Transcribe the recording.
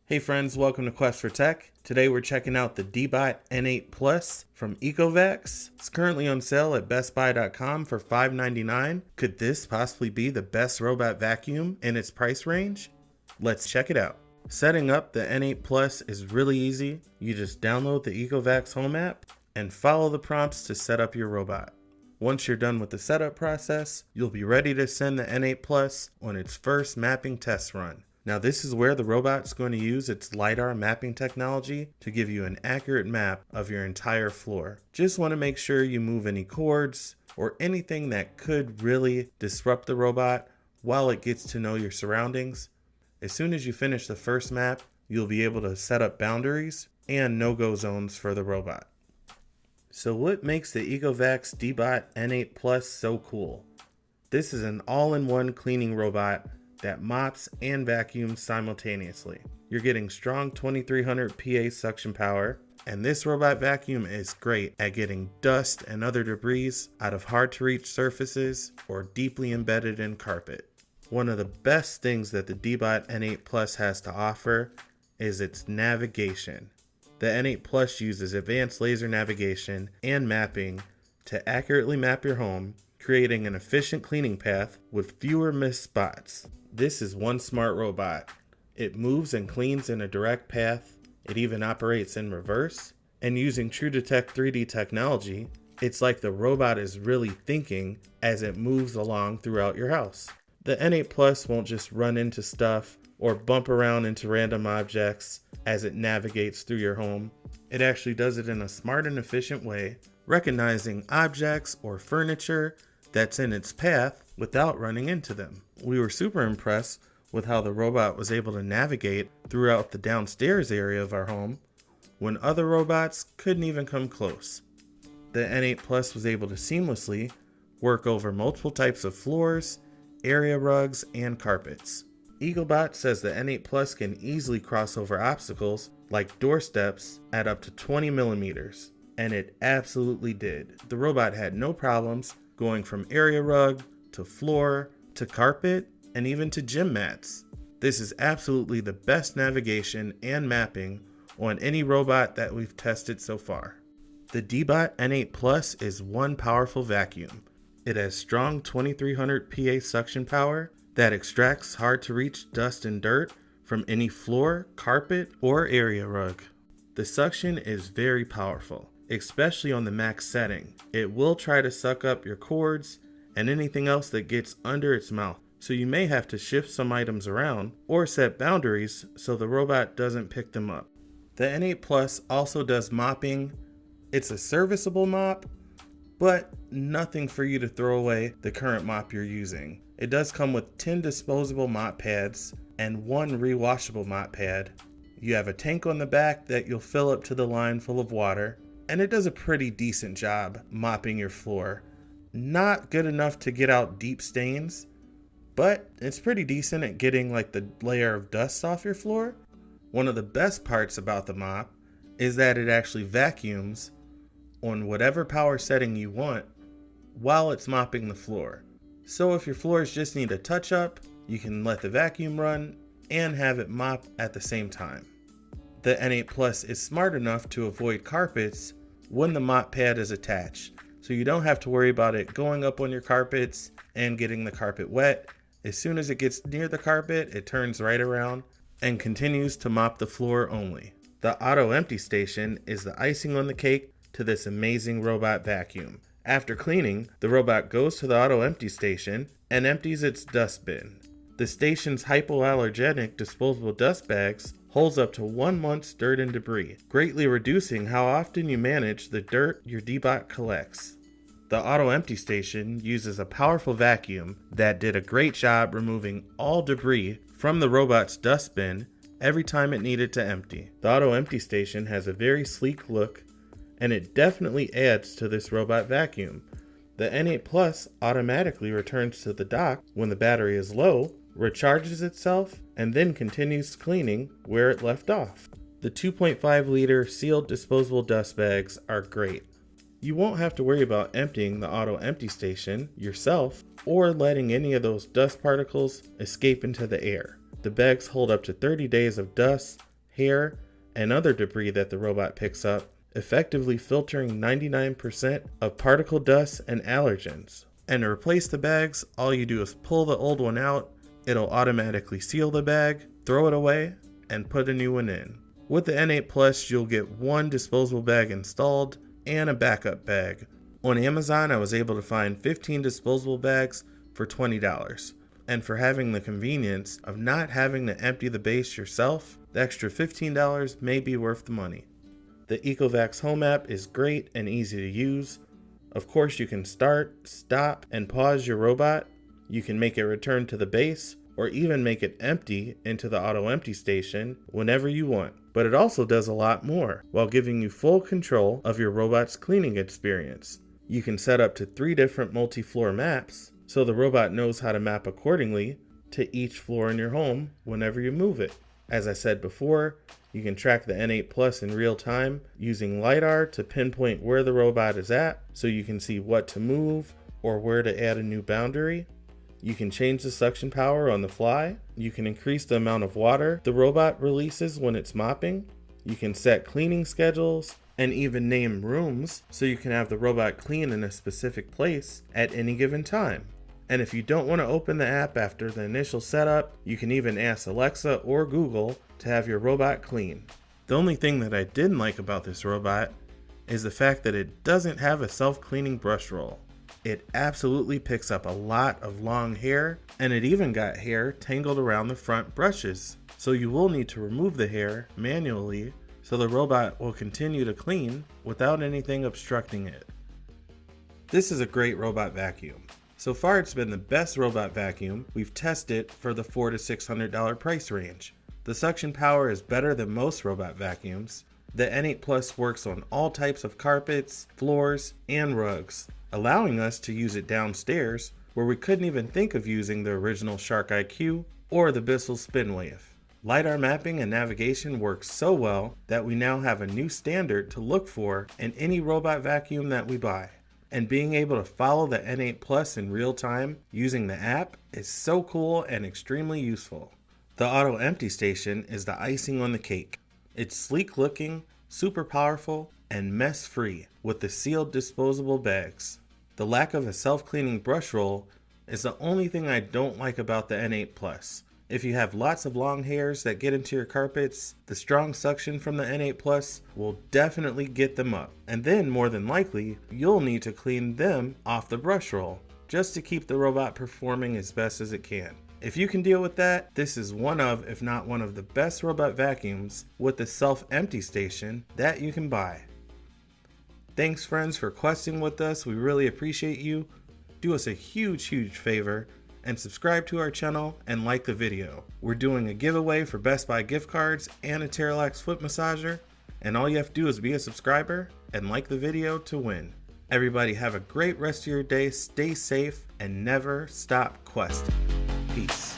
Hey friends, welcome to Quest for Tech. Today we're checking out the Deebot N8 Plus from Ecovacs. It's currently on sale at bestbuy.com for $5.99. Could this possibly be the best robot vacuum in its price range? Let's check it out. Setting up the N8 Plus is really easy. You just download the Ecovacs Home app and follow the prompts to set up your robot. Once you're done with the setup process, you'll be ready to send the N8 Plus on its first mapping test run. Now this is where the robot's going to use its LiDAR mapping technology to give you an accurate map of your entire floor. Just want to make sure you move any cords or anything that could really disrupt the robot while it gets to know your surroundings. As soon as you finish the first map, you'll be able to set up boundaries and no-go zones for the robot. So what makes the Ecovacs Deebot N8 Plus so cool? This is an all-in-one cleaning robot that mops and vacuums simultaneously. You're getting strong 2300 PA suction power, and this robot vacuum is great at getting dust and other debris out of hard to reach surfaces or deeply embedded in carpet. One of the best things that the Deebot N8 Plus has to offer is its navigation. The N8 Plus uses advanced laser navigation and mapping to accurately map your home, creating an efficient cleaning path with fewer missed spots. This is one smart robot. It moves and cleans in a direct path. It even operates in reverse. And using True Detect 3D technology, it's like the robot is really thinking as it moves along throughout your house. The N8 Plus won't just run into stuff or bump around into random objects as it navigates through your home. It actually does it in a smart and efficient way, recognizing objects or furniture that's in its path without running into them. We were super impressed with how the robot was able to navigate throughout the downstairs area of our home when other robots couldn't even come close. The N8 Plus was able to seamlessly work over multiple types of floors, area rugs, and carpets. Ecobot says the N8 Plus can easily cross over obstacles like doorsteps at up to 20 millimeters, and it absolutely did. The robot had no problems going from area rug to floor to carpet and even to gym mats. This is absolutely the best navigation and mapping on any robot that we've tested so far. The Deebot N8 Plus is one powerful vacuum. It has strong 2300 PA suction power that extracts hard to reach dust and dirt from any floor, carpet, or area rug. The suction is very powerful, especially on the max setting. It will try to suck up your cords and anything else that gets under its mouth, so you may have to shift some items around or set boundaries so the robot doesn't pick them up. The N8 Plus also does mopping. It's a serviceable mop, but nothing for you to throw away the current mop you're using. It does come with 10 disposable mop pads and 1 rewashable mop pad. You have a tank on the back that you'll fill up to the line full of water, and it does a pretty decent job mopping your floor. Not good enough to get out deep stains, but it's pretty decent at getting like the layer of dust off your floor. One of the best parts about the mop is that it actually vacuums on whatever power setting you want while it's mopping the floor. So if your floors just need a touch up, you can let the vacuum run and have it mop at the same time. The N8 Plus is smart enough to avoid carpets when the mop pad is attached, so you don't have to worry about it going up on your carpets and getting the carpet wet. As soon as it gets near the carpet, it turns right around and continues to mop the floor only. The auto empty station is the icing on the cake to this amazing robot vacuum. After cleaning, the robot goes to the auto empty station and empties its dust bin. The station's hypoallergenic disposable dust bags holds up to 1 month's dirt and debris, greatly reducing how often you manage the dirt your Deebot collects. The auto empty station uses a powerful vacuum that did a great job removing all debris from the robot's dust bin every time it needed to empty. The auto empty station has a very sleek look, and it definitely adds to this robot vacuum. The N8 Plus automatically returns to the dock when the battery is low, recharges itself, and then continues cleaning where it left off. The 2.5 liter sealed disposable dust bags are great. You won't have to worry about emptying the auto empty station yourself or letting any of those dust particles escape into the air. The bags hold up to 30 days of dust, hair, and other debris that the robot picks up, effectively filtering 99% of particle dust and allergens. And to replace the bags, all you do is pull the old one out, it'll automatically seal the bag, throw it away, and put a new one in. With the N8 Plus, you'll get one disposable bag installed and a backup bag. On Amazon, I was able to find 15 disposable bags for $20. And for having the convenience of not having to empty the base yourself, the extra $15 may be worth the money. The Ecovacs Home app is great and easy to use. Of course, you can start, stop, and pause your robot. You can make it return to the base, or even make it empty into the auto empty station whenever you want. But it also does a lot more, while giving you full control of your robot's cleaning experience. You can set up to 3 different multi-floor maps, so the robot knows how to map accordingly to each floor in your home whenever you move it. As I said before, you can track the N8 Plus in real time using LiDAR to pinpoint where the robot is at, so you can see what to move or where to add a new boundary. You can change the suction power on the fly. You can increase the amount of water the robot releases when it's mopping. You can set cleaning schedules and even name rooms so you can have the robot clean in a specific place at any given time. And if you don't want to open the app after the initial setup, you can even ask Alexa or Google to have your robot clean. The only thing that I didn't like about this robot is the fact that it doesn't have a self-cleaning brush roll. It absolutely picks up a lot of long hair, and it even got hair tangled around the front brushes. So you will need to remove the hair manually so the robot will continue to clean without anything obstructing it. This is a great robot vacuum. So far it's been the best robot vacuum we've tested for the $400 to $600 price range. The suction power is better than most robot vacuums. The N8 Plus works on all types of carpets, floors, and rugs, allowing us to use it downstairs where we couldn't even think of using the original Shark IQ or the Bissell Spinwave. LiDAR mapping and navigation works so well that we now have a new standard to look for in any robot vacuum that we buy. And being able to follow the N8 Plus in real time using the app is so cool and extremely useful. The auto empty station is the icing on the cake. It's sleek looking, super powerful, and mess free with the sealed disposable bags. The lack of a self-cleaning brush roll is the only thing I don't like about the N8 Plus. If you have lots of long hairs that get into your carpets, the strong suction from the N8 Plus will definitely get them up. And then, more than likely, you'll need to clean them off the brush roll just to keep the robot performing as best as it can. If you can deal with that, this is one of, if not one of the best robot vacuums with the self-empty station that you can buy. Thanks friends for questing with us. We really appreciate you. Do us a huge favor and subscribe to our channel and like the video. We're doing a giveaway for Best Buy gift cards and a Terralax foot massager, and all you have to do is be a subscriber and like the video to win. Everybody have a great rest of your day, stay safe, and never stop questing. Peace.